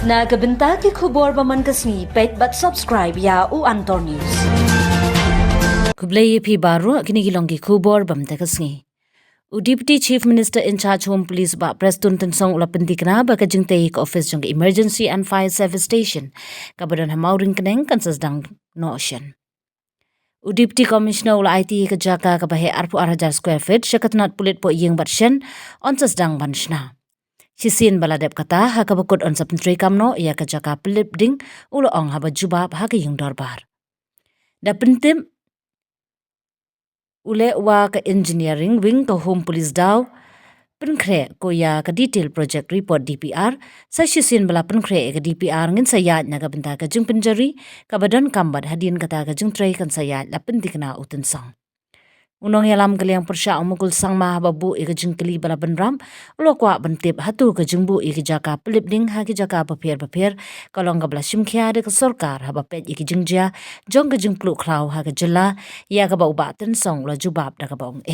Nagabenta ki khubor baman kasni pet but subscribe ya u Antor News. Kublai pi baru kini gilong ki khubor bam te kasni. Deputy Chief Minister in charge Home Police Bah Prestone tensong ula pentikna ba kajing tei ka office jong Emergency and Fire Service Station kabadan Mawryngkneng kan sasdang no ocean. Deputy Commissioner ula IT ka jaka ka bahe 4,000 square feet syakatnat pulit po yeng batsyan on sasdang banshna. Sisin baladep kata ha kabakut on sa pentri kamno ia ka jaka pulit ding ula ong haba jubab ha ka yung dorbar. Da pentim ule wa ka engineering wing ka home police daw penkre ko ya ka detail project report DPR sa sisin bala penkre ka DPR ngin sayat na ka benta ka jing penjari ka badan kambat hadin kata ka jing tray kan sayat la pentikna utensang unong yalam kaliang persya umukul sang ma babu e ka jing kali bala benram ulo kwa bentip hatu ka jingbu e ka jaka pelip ding ha ka jaka papir kalong ka bala simkhya de ka sarkar ha bapet e ka jingja jong ka jing pluk klau ha ka jela ya ka ba uba tensong la jubab da ka ba ong